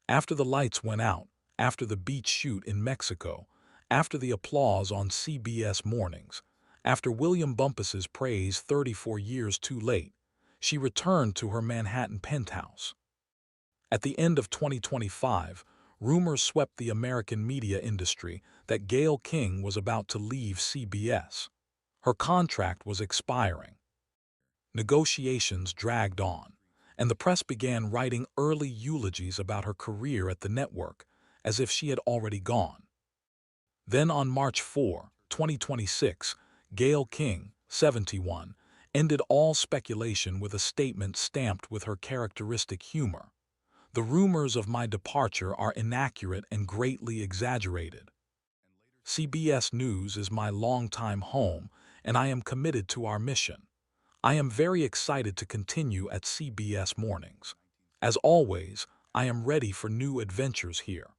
After the lights went out, after the beach shoot in Mexico, after the applause on CBS Mornings, after William Bumpus's praise 34 years too late, she returned to her Manhattan penthouse. At the end of 2025, rumors swept the American media industry that Gayle King was about to leave CBS. Her contract was expiring. Negotiations dragged on, and the press began writing early eulogies about her career at the network, as if she had already gone. Then on March 4, 2026, Gayle King, 71, ended all speculation with a statement stamped with her characteristic humor. "The rumors of my departure are inaccurate and greatly exaggerated. CBS News is my longtime home, and I am committed to our mission. I am very excited to continue at CBS Mornings." As always, I am ready for new adventures here.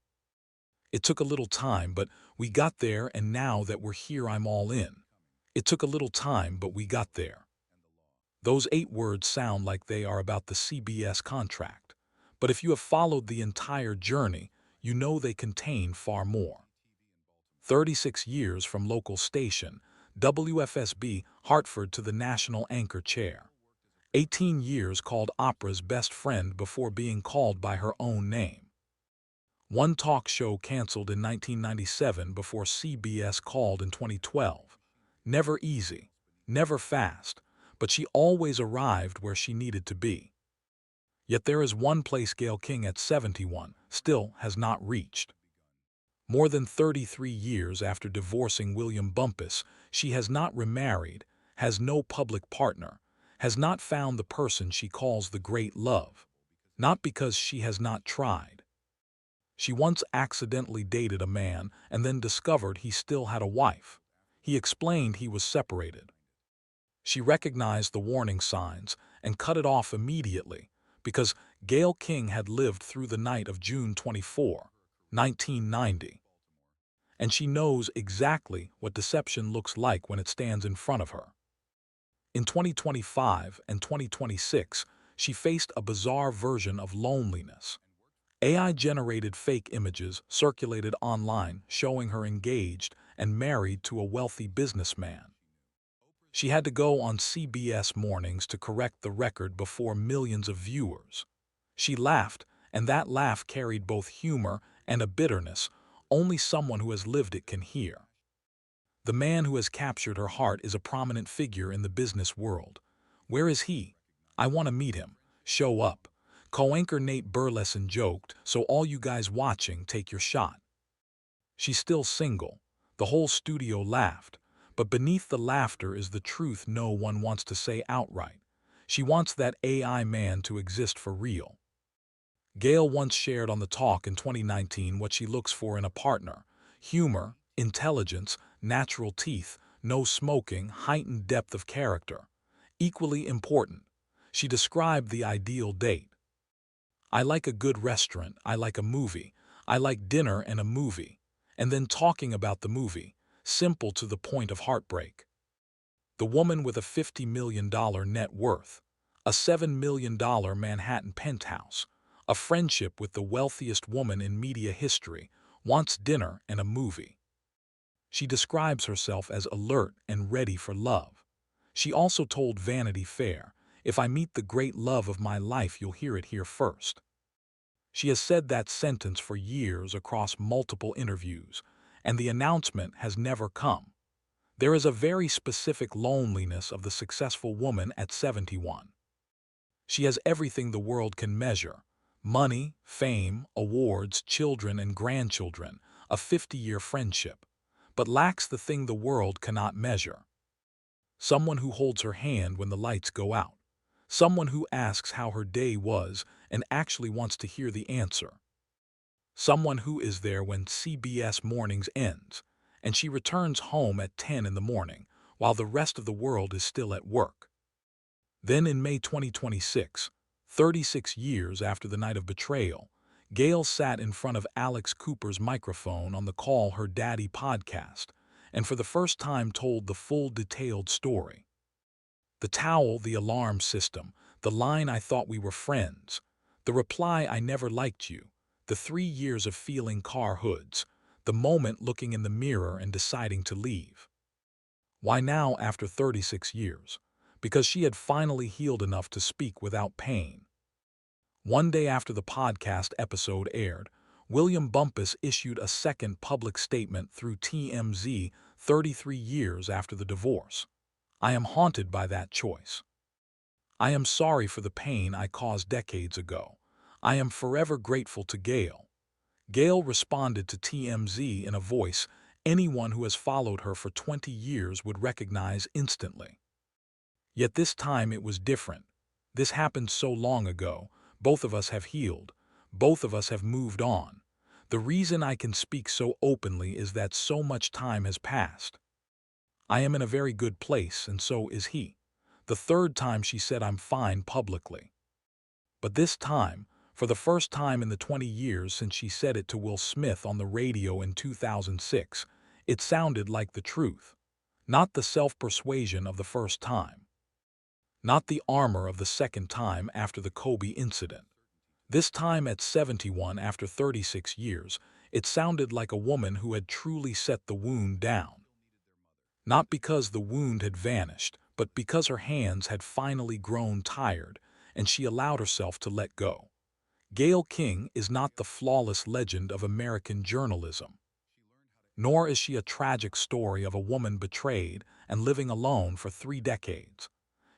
It took a little time, but we got there, and now that we're here, I'm all in. It took a little time, but we got there. Those 8 words sound like they are about the CBS contract. But if you have followed the entire journey, you know they contain far more. 36 years from local station, WFSB, Hartford, to the national anchor chair. 18 years called opera's best friend before being called by her own name. One talk show canceled in 1997 before CBS called in 2012. Never easy, never fast, but she always arrived where she needed to be. Yet there is one place Gayle King at 71 still has not reached. More than 33 years after divorcing William Bumpus, she has not remarried, has no public partner, has not found the person she calls the great love. Not because she has not tried. She once accidentally dated a man and then discovered he still had a wife. He explained he was separated. She recognized the warning signs and cut it off immediately because Gayle King had lived through the night of June 24, 1990. And she knows exactly what deception looks like when it stands in front of her. In 2025 and 2026, she faced a bizarre version of loneliness. AI-generated fake images circulated online showing her engaged and married to a wealthy businessman. She had to go on CBS Mornings to correct the record before millions of viewers. She laughed, and that laugh carried both humor and a bitterness only someone who has lived it can hear. The man who has captured her heart is a prominent figure in the business world. Where is he? I want to meet him. Show up. Co-anchor Nate Burleson joked, so all you guys watching, take your shot. She's still single. The whole studio laughed. But beneath the laughter is the truth no one wants to say outright. She wants that AI man to exist for real. Gayle once shared on The Talk in 2019 what she looks for in a partner: humor, intelligence, natural teeth, no smoking, heightened depth of character. Equally important, she described the ideal date. I like a good restaurant, I like a movie, I like dinner and a movie, and then talking about the movie, simple to the point of heartbreak. The woman with a $50 million net worth, a $7 million Manhattan penthouse, a friendship with the wealthiest woman in media history, wants dinner and a movie. She describes herself as alert and ready for love. She also told Vanity Fair, "If I meet the great love of my life, you'll hear it here first." She has said that sentence for years across multiple interviews, and the announcement has never come. There is a very specific loneliness of the successful woman at 71. She has everything the world can measure: money, fame, awards, children and grandchildren, a 50-year friendship, but lacks the thing the world cannot measure. Someone who holds her hand when the lights go out. Someone who asks how her day was and actually wants to hear the answer. Someone who is there when CBS Mornings ends, and she returns home at 10 in the morning, while the rest of the world is still at work. Then in May 2026, 36 years after the night of betrayal, Gayle sat in front of Alex Cooper's microphone on the Call Her Daddy podcast, and for the first time told the full detailed story. The towel, the alarm system, the line "I thought we were friends," the reply "I never liked you," the 3 years of feeling car hoods, the moment looking in the mirror and deciding to leave. Why now after 36 years? Because she had finally healed enough to speak without pain. One day after the podcast episode aired, William Bumpus issued a second public statement through TMZ 33 years after the divorce. "I am haunted by that choice. I am sorry for the pain I caused decades ago. I am forever grateful to Gayle." Gayle responded to TMZ in a voice anyone who has followed her for 20 years would recognize instantly. Yet this time it was different. This happened so long ago. Both of us have healed. Both of us have moved on. The reason I can speak so openly is that so much time has passed. I am in a very good place, and so is he. The third time she said I'm fine publicly. But this time, For the first time in the 20 years since she said it to Will Smith on the radio in 2006, it sounded like the truth. Not the self-persuasion of the first time. Not the armor of the second time after the Kobe incident. This time at 71 after 36 years, it sounded like a woman who had truly set the wound down. Not because the wound had vanished, but because her hands had finally grown tired, and she allowed herself to let go. Gayle King is not the flawless legend of American journalism. Nor is she a tragic story of a woman betrayed and living alone for 3 decades.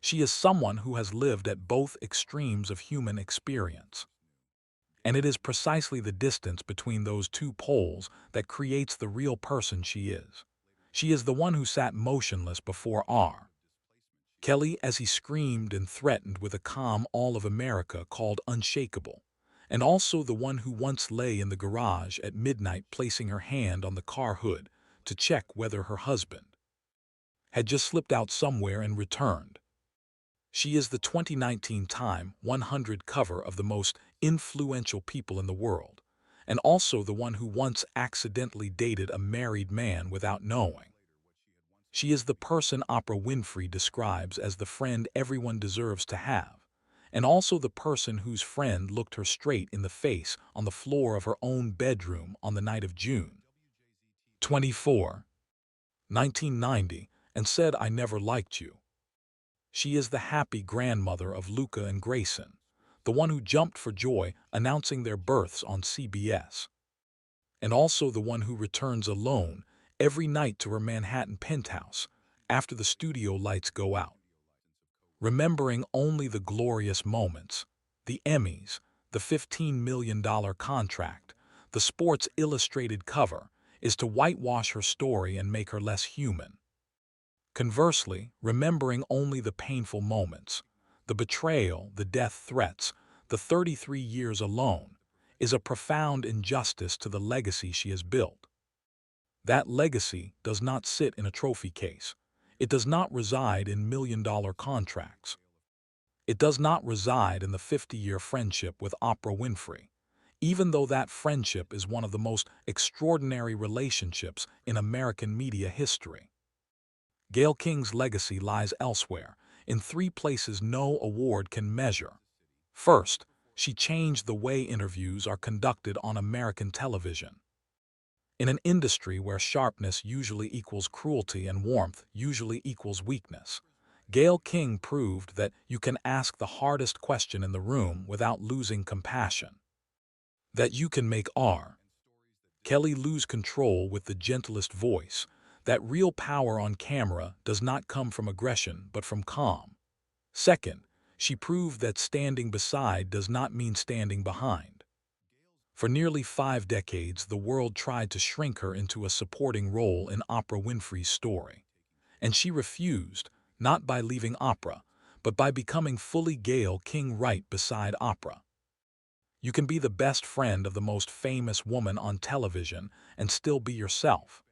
She is someone who has lived at both extremes of human experience. And it is precisely the distance between those two poles that creates the real person she is. She is the one who sat motionless before R. Kelly as he screamed and threatened with a calm all of America called unshakable, and also the one who once lay in the garage at midnight placing her hand on the car hood to check whether her husband had just slipped out somewhere and returned. She is the 2019 Time 100 cover of the most influential people in the world, and also the one who once accidentally dated a married man without knowing. She is the person Oprah Winfrey describes as the friend everyone deserves to have, and also the person whose friend looked her straight in the face on the floor of her own bedroom on the night of June 24, 1990, and said, "I never liked you." She is the happy grandmother of Luca and Grayson, the one who jumped for joy announcing their births on CBS, and also the one who returns alone every night to her Manhattan penthouse after the studio lights go out, remembering only the glorious moments, the Emmys, the $15 million contract, the Sports Illustrated cover, is to whitewash her story and make her less human. Conversely, remembering only the painful moments, the betrayal, the death threats, the 33 years alone, is a profound injustice to the legacy she has built. That legacy does not sit in a trophy case. It does not reside in million-dollar contracts. It does not reside in the 50-year friendship with Oprah Winfrey, even though that friendship is one of the most extraordinary relationships in American media history. Gayle King's legacy lies elsewhere, in 3 places no award can measure. First, she changed the way interviews are conducted on American television. In an industry where sharpness usually equals cruelty and warmth usually equals weakness, Gayle King proved that you can ask the hardest question in the room without losing compassion. That you can make R. Kelly lose control with the gentlest voice, that real power on camera does not come from aggression but from calm. Second, she proved that standing beside does not mean standing behind. For nearly 5 decades, the world tried to shrink her into a supporting role in Oprah Winfrey's story. And she refused, not by leaving Oprah, but by becoming fully Gayle King right beside Oprah. You can be the best friend of the most famous woman on television and still be yourself.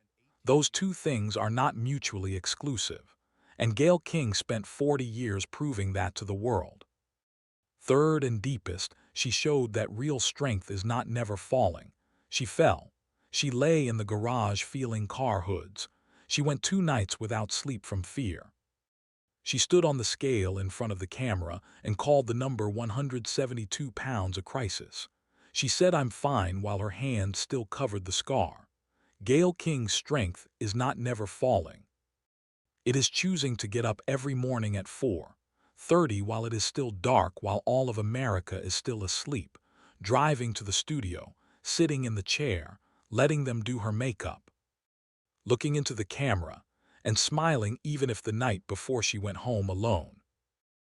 Those two things are not mutually exclusive, and Gayle King spent 40 years proving that to the world. Third and deepest, she showed that real strength is not never falling. She fell. She lay in the garage feeling car hoods. She went 2 nights without sleep from fear. She stood on the scale in front of the camera and called the number 172 pounds a crisis. She said, "I'm fine," while her hand still covered the scar. Gayle King's strength is not never falling. It is choosing to get up every morning at 4:30 while it is still dark, while all of America is still asleep, driving to the studio, sitting in the chair, letting them do her makeup, looking into the camera, and smiling even if the night before she went home alone.